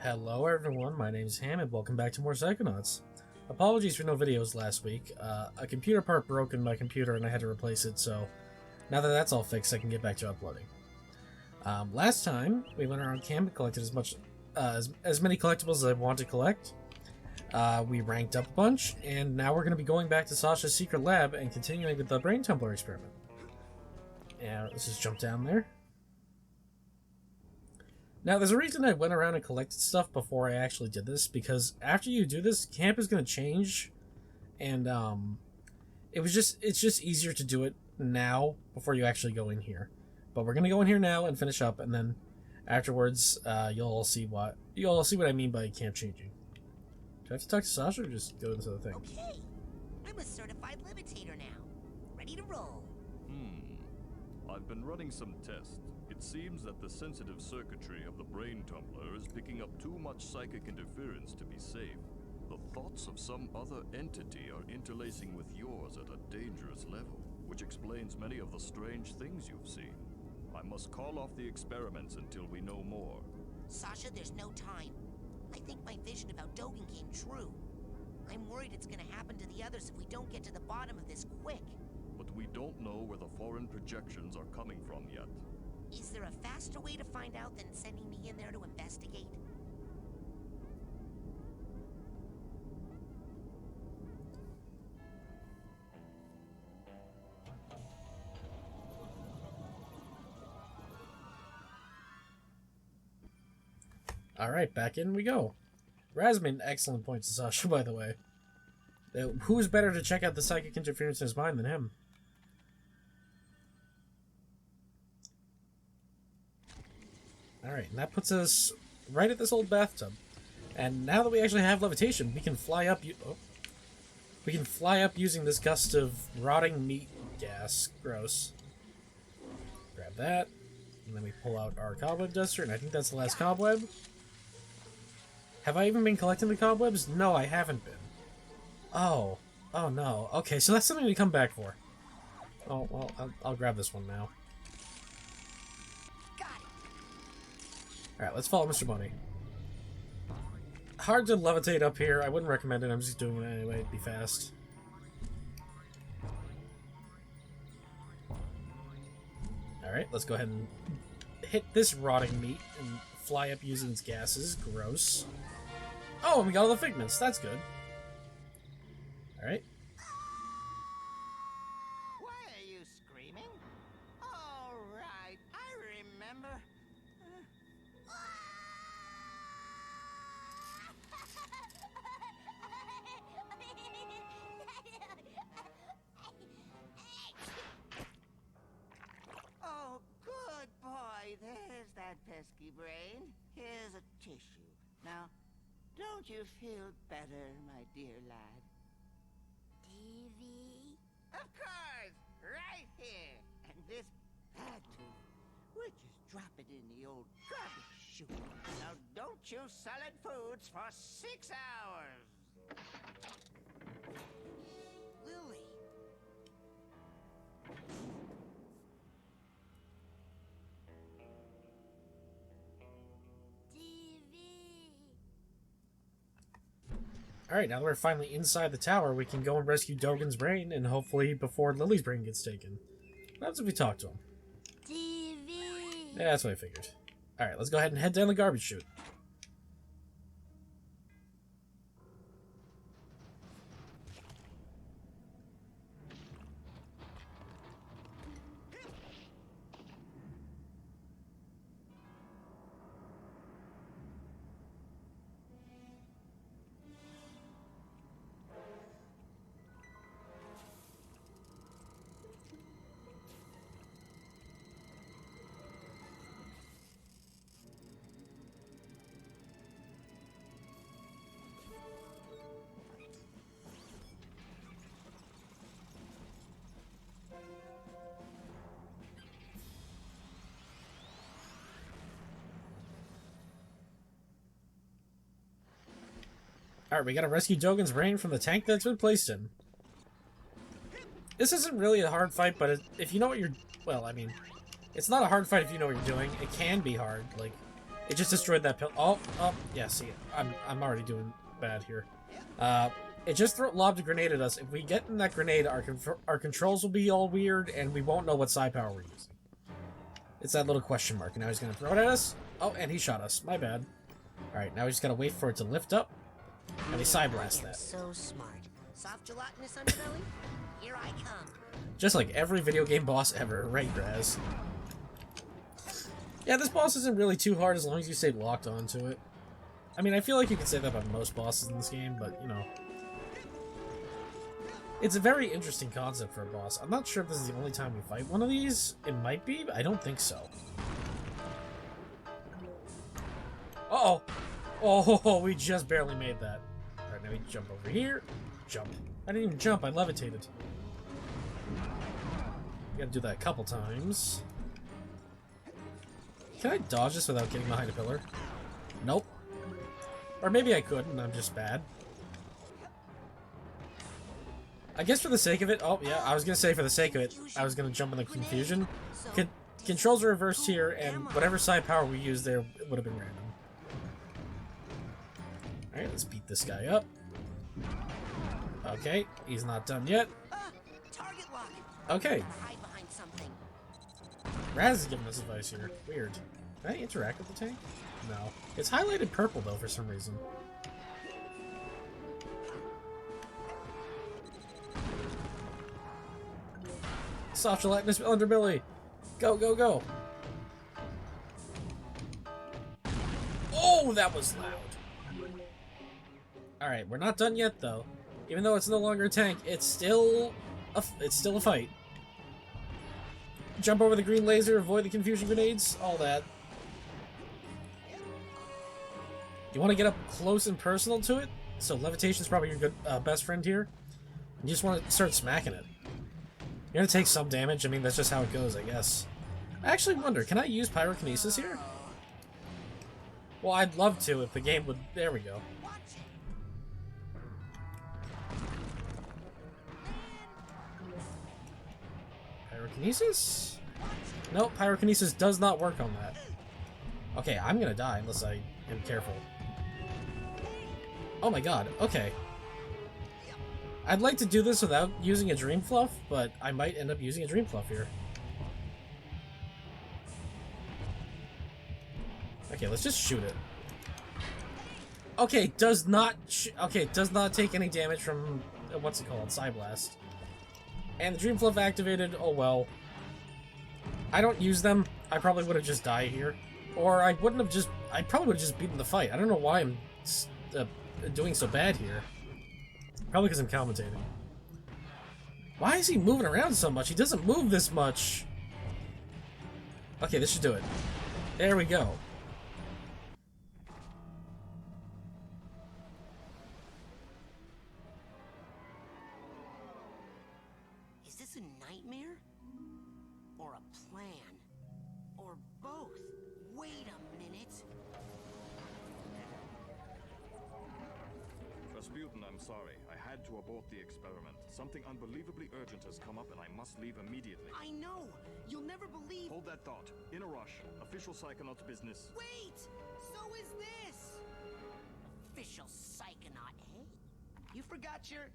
Hello everyone, my name is Ham and welcome back to more Psychonauts. Apologies for no videos last week. A computer part broke in my computer and I had to replace it, so now that that's all fixed, I can get back to uploading. Last time, we went around camp and collected as many collectibles as I want to collect. We ranked up a bunch, and now we're going to be going back to Sasha's secret lab and continuing with the brain tumbler experiment. And let's just jump down there. Now, there's a reason I went around and collected stuff before I actually did this, because after you do this, camp is going to change, and it's just easier to do it now before you actually go in here. But we're going to go in here now and finish up, and then afterwards, you'll all see what I mean by camp changing. Do I have to talk to Sasha or just go into the thing? Okay, I'm a certified levitator now, ready to roll. I've been running some tests. It seems that the sensitive circuitry of the brain tumbler is picking up too much psychic interference to be safe. The thoughts of some other entity are interlacing with yours at a dangerous level, which explains many of the strange things you've seen. I must call off the experiments until we know more. Sasha, there's no time. I think my vision about Dogen came true. I'm worried it's gonna happen to the others if we don't get to the bottom of this quick. But we don't know where the foreign projections are coming from yet. Is there a faster way to find out than sending me in there to investigate? Alright, back in we go. Raz made an excellent point to Sasha, by the way. Who's better to check out the psychic interference in his mind than him? Alright, and that puts us right at this old bathtub. And now that we actually have levitation, we can fly up using this gust of rotting meat gas. Gross. Grab that. And then we pull out our cobweb duster, and I think that's the last cobweb. Have I even been collecting the cobwebs? No, I haven't been. Oh. Oh no. Okay, so that's something to come back for. Oh, well, I'll grab this one now. Alright, let's follow Mr. Bunny. Hard to levitate up here. I wouldn't recommend it. I'm just doing it anyway. It'd be fast. Alright, let's go ahead and hit this rotting meat and fly up using its gases. Gross. Oh, and we got all the figments. That's good. Alright. Why are you screaming? All right, I remember. Oh, good boy. There's that pesky brain. Here's a tissue. Now, don't you feel better, my dear lad? TV? Of course! Right here! And this bad tooth, we'll just drop it in the old garbage chute. Now don't chew solid foods for 6 hours! Lily. TV. Alright, now that we're finally inside the tower, we can go and rescue Dogen's brain, and hopefully before Lily's brain gets taken. That's if we talk to him. TV. Yeah, that's what I figured. Alright, let's go ahead and head down the garbage chute. Alright, we gotta rescue Dogen's brain from the tank that's been placed in. This isn't really a hard fight, but if you know what you're... Well, I mean, it's not a hard fight if you know what you're doing. It can be hard. Like, It just destroyed that pill. Oh, yeah, see, I'm already doing bad here. It just lobbed a grenade at us. If we get in that grenade, our controls will be all weird, and we won't know what psi power we're using. It's that little question mark, and now he's gonna throw it at us. Oh, and he shot us. My bad. Alright, now we just gotta wait for it to lift up, and we psi blast that. So smart. Soft gelatinous underbelly? Here I come. Just like every video game boss ever, right, Graz? Yeah, this boss isn't really too hard as long as you stay locked onto it. I mean, I feel like you can say that about most bosses in this game, but, you know. It's a very interesting concept for a boss. I'm not sure if this is the only time we fight one of these. It might be, but I don't think so. Uh-oh! Oh, we just barely made that. Alright, now we jump over here. Jump. I didn't even jump, I levitated. You gotta do that a couple times. Can I dodge this without getting behind a pillar? Nope. Or maybe I could, and I'm just bad. I guess for the sake of it... Oh, yeah, I was gonna say for the sake of it, I was gonna jump in the confusion. Controls are reversed here, and whatever side power we used there would have been random. Alright, let's beat this guy up. Okay, he's not done yet. Target lock. Okay. Hide behind something. Raz is giving us advice here. Weird. Can I interact with the tank? No. It's highlighted purple, though, for some reason. Soft gelatinous underbelly! Go, go, go! Oh, that was loud! Alright, we're not done yet, though. Even though it's no longer a tank, it's still a fight. Jump over the green laser, avoid the confusion grenades, all that. You want to get up close and personal to it? So levitation's probably your good best friend here. You just want to start smacking it. You're gonna take some damage. I mean, that's just how it goes, I guess. I actually wonder, can I use pyrokinesis here? Well, I'd love to if the game would... There we go. Pyrokinesis? Nope, pyrokinesis does not work on that. Okay, I'm gonna die unless I am careful. Oh my god, okay. I'd like to do this without using a Dream Fluff, but I might end up using a Dream Fluff here. Okay, let's just shoot it. Okay, does not take any damage from what's it called, Psy Blast. And the Dream Fluff activated. Oh well. I don't use them. I probably would have just died here, or I wouldn't have just. I probably would have just beaten the fight. I don't know why I'm doing so bad here. Probably because I'm commentating. Why is he moving around so much? He doesn't move this much. Okay, this should do it. There we go. Is this a nightmare? Or a plan? Or both? Wait a minute. Rasputin, I'm sorry. I had to abort the experiment. Something unbelievably urgent has come up and I must leave immediately. I know! You'll never believe— Hold that thought. In a rush. Official Psychonauts business. Wait! So is this! Official Psychonaut, eh? You forgot your...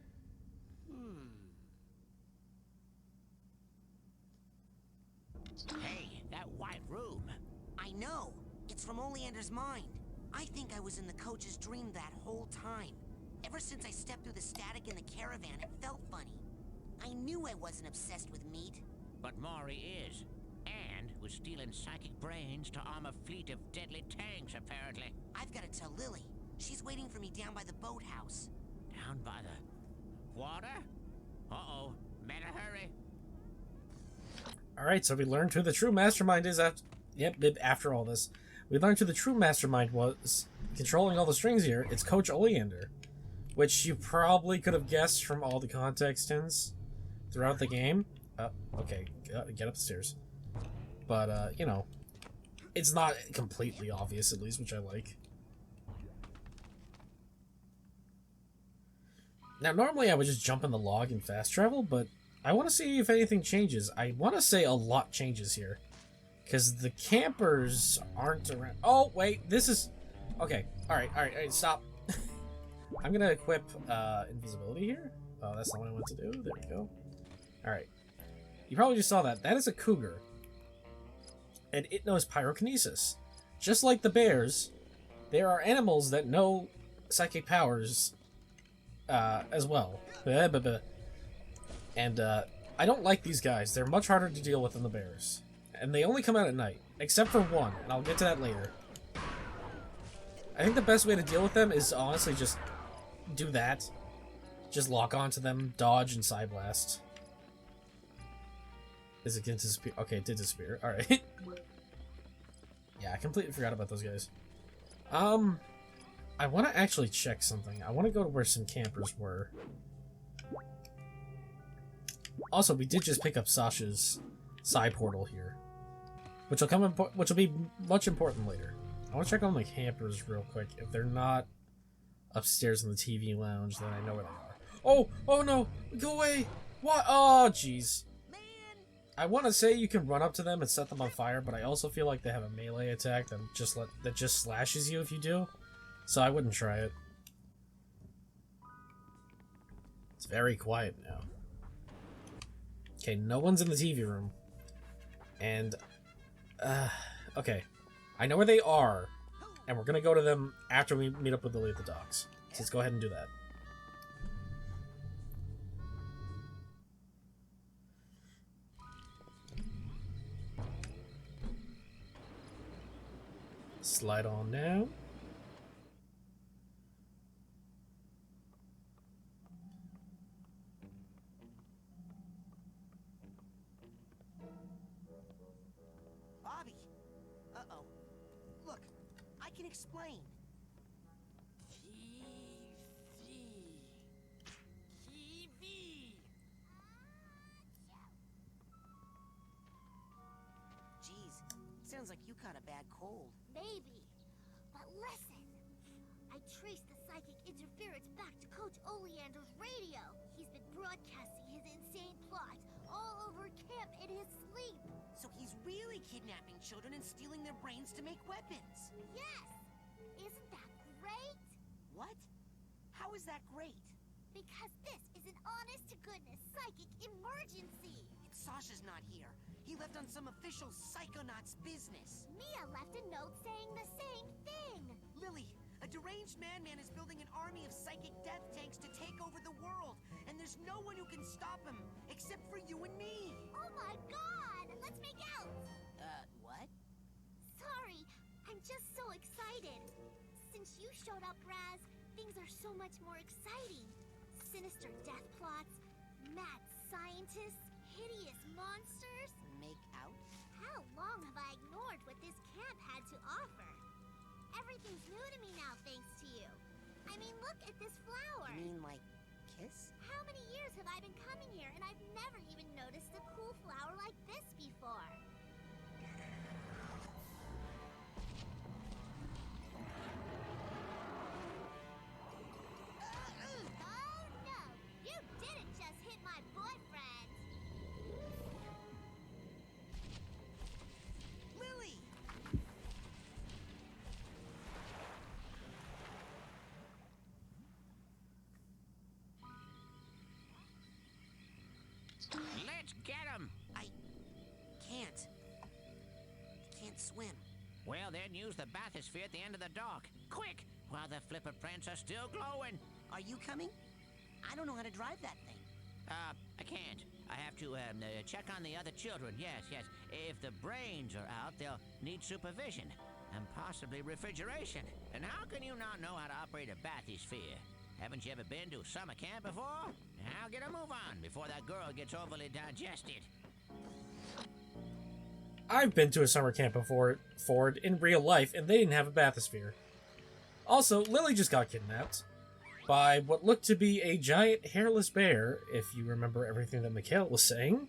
Hey, that white room. I know. It's from Oleander's mind. I think I was in the coach's dream that whole time. Ever since I stepped through the static in the caravan, it felt funny. I knew I wasn't obsessed with meat. But Maury is. And was stealing psychic brains to arm a fleet of deadly tanks, apparently. I've got to tell Lily. She's waiting for me down by the boathouse. Down by the water? Uh-oh. Better hurry. Alright, so we learned who the true mastermind is after all this. We learned who the true mastermind was controlling all the strings here. It's Coach Oleander, which you probably could have guessed from all the context hints throughout the game. Okay, get up the stairs. But, you know, it's not completely obvious, at least, which I like. Now, normally I would just jump in the log and fast travel, but I want to see if anything changes. I want to say a lot changes here. Because the campers aren't around. Oh, wait, this is... Okay, alright, stop. I'm gonna equip invisibility here. Oh, that's not what I want to do. There we go. Alright. You probably just saw that. That is a cougar. And it knows pyrokinesis. Just like the bears, there are animals that know psychic powers as well. And I don't like these guys. They're much harder to deal with than the bears. And they only come out at night. Except for one, and I'll get to that later. I think the best way to deal with them is honestly just do that. Just lock onto them, dodge, and side blast. Is it gonna disappear? Okay, it did disappear. Alright. Yeah, I completely forgot about those guys. I want to actually check something. I want to go to where some campers were. Also, we did just pick up Sasha's side portal here, which will be much important later. I want to check on the campers real quick. If they're not upstairs in the TV lounge, then I know where they are. Oh no! Go away! What? Oh, jeez. I want to say you can run up to them and set them on fire, but I also feel like they have a melee attack that just slashes you if you do. So I wouldn't try it. It's very quiet now. Okay, no one's in the TV room. And, okay. I know where they are, and we're gonna go to them after we meet up with Lily at the docks. So let's go ahead and do that. Slide on down. Bobby! Uh-oh. Look, I can explain. Jeez, sounds like you caught a bad cold. Maybe. But listen. I traced the psychic interference back to Coach Oleander's radio. He's been broadcasting his insane plots all over camp in his sleep. So he's really kidnapping children and stealing their brains to make weapons. Yes! Isn't that great? What? How is that great? Because this is an honest-to-goodness psychic emergency. Sasha's not here. He left on some official Psychonauts business. Mia left a note saying the same thing. Lily, a deranged madman is building an army of psychic death tanks to take over the world. And there's no one who can stop him, except for you and me. Oh my god! Let's make out! What? Sorry, I'm just so excited. Since you showed up, Raz, things are so much more exciting. Sinister death plots, mad scientists, hideous monsters. Make out? How long have I ignored what this camp had to offer? Everything's new to me now thanks to you. I mean, look at this flower. You mean like kiss? How many years have I been coming here and I've never even noticed a cool flower like this before? Oh no! You didn't just hit my boyfriend! Lily! Let's get him! I can't. Can't swim. Well, then use the bathysphere at the end of the dock. Quick! While the flipper prints are still glowing. Are you coming? I don't know how to drive that thing. I can't. I have to, check on the other children. Yes. If the brains are out, they'll need supervision. And possibly refrigeration. And how can you not know how to operate a bathysphere? Haven't you ever been to summer camp before? Now get a move on before that girl gets overly digested. I've been to a summer camp before, Ford, in real life, and they didn't have a bathysphere. Also, Lily just got kidnapped by what looked to be a giant hairless bear, if you remember everything that Mikhail was saying.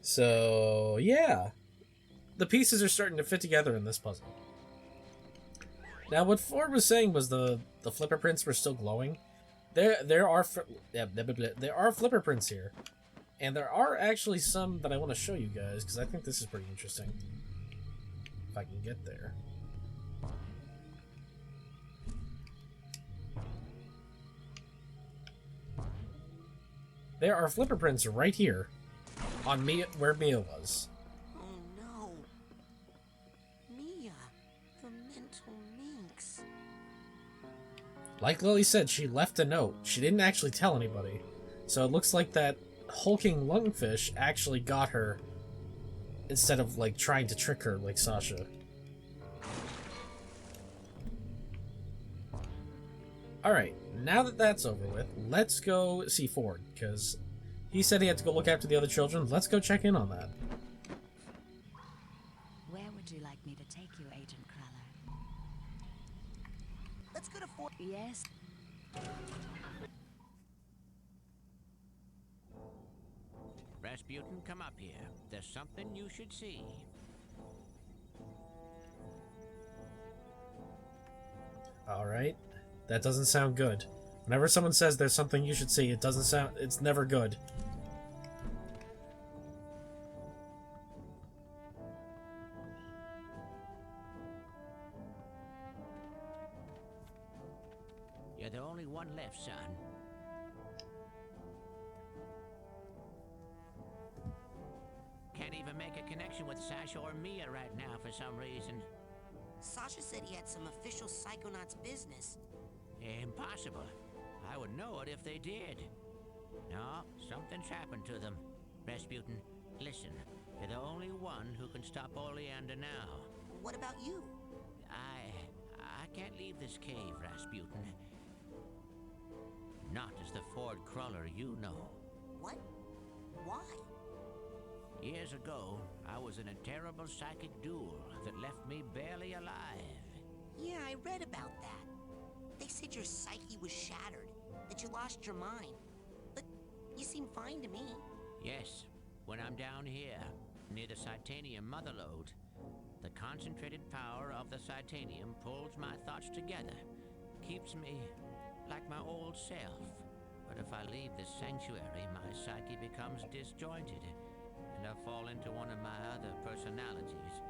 So, yeah. The pieces are starting to fit together in this puzzle. Now, what Ford was saying was the flipper prints were still glowing. There are flipper prints here. And there are actually some that I want to show you guys, because I think this is pretty interesting. if I can get there. There are flipper prints right here on Mia, where Mia was. Oh no. Mia, the mental minx. Like Lily said, she left a note. She didn't actually tell anybody. So it looks like that hulking lungfish actually got her instead of, like, trying to trick her like Sasha. Alright, now that that's over with, let's go see Ford, because he said he had to go look after the other children. Let's go check in on that. Where would you like me to take you, Agent Cruller? Let's go to Fort. Yes? Rasputin, come up here. There's something you should see. Alright. That doesn't sound good. Whenever someone says there's something you should see, it doesn't sound... it's never good. You're the only one left, son. Can't even make a connection with Sasha or Mia right now for some reason. Sasha said he had some official Psychonauts business. Impossible. I would know it if they did. No, something's happened to them. Rasputin, listen. You're the only one who can stop Oleander now. What about you? I can't leave this cave, Rasputin. Not as the Ford Cruller you know. What? Why? Years ago, I was in a terrible psychic duel that left me barely alive. Yeah, I read about that. They said your psyche was shattered, that you lost your mind. But you seem fine to me. Yes, when I'm down here, near the Psytanium motherlode, the concentrated power of the Psytanium pulls my thoughts together, keeps me like my old self. But if I leave this sanctuary, my psyche becomes disjointed, and I fall into one of my other personalities,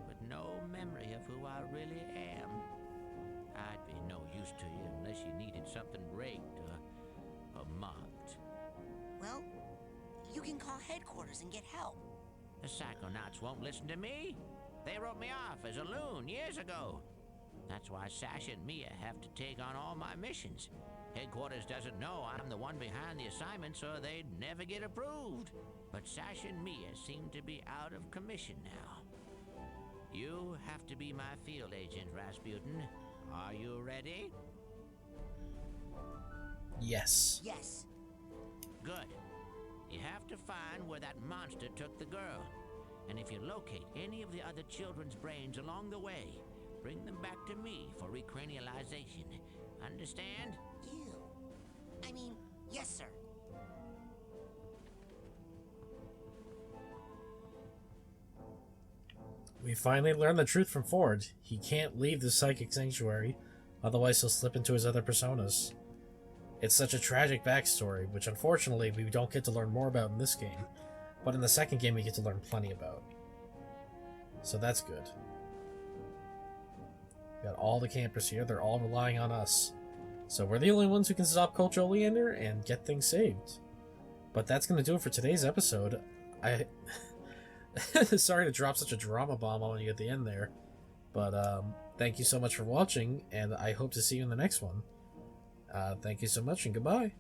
with no memory of who I really am. I'd be no use to you unless you needed something raked or mopped. Well, you can call headquarters and get help. The Psychonauts won't listen to me. They wrote me off as a loon years ago. That's why Sasha and Mia have to take on all my missions. Headquarters doesn't know I'm the one behind the assignment, so they'd never get approved. But Sasha and Mia seem to be out of commission now. You have to be my field agent, Rasputin. Are you ready? Yes. Yes. Good. You have to find where that monster took the girl. And if you locate any of the other children's brains along the way, bring them back to me for recranialization. Understand? Ew. I mean, yes, sir. We finally learned the truth from Ford. He can't leave the psychic sanctuary, otherwise he'll slip into his other personas. It's such a tragic backstory, which unfortunately we don't get to learn more about in this game, but in the second game we get to learn plenty about. So that's good. We got all the campers here, they're all relying on us. So we're the only ones who can stop Coach Oleander and get things saved. But that's going to do it for today's episode. Sorry to drop such a drama bomb on you at the end there. But thank you so much for watching, and I hope to see you in the next one. Thank you so much, and goodbye.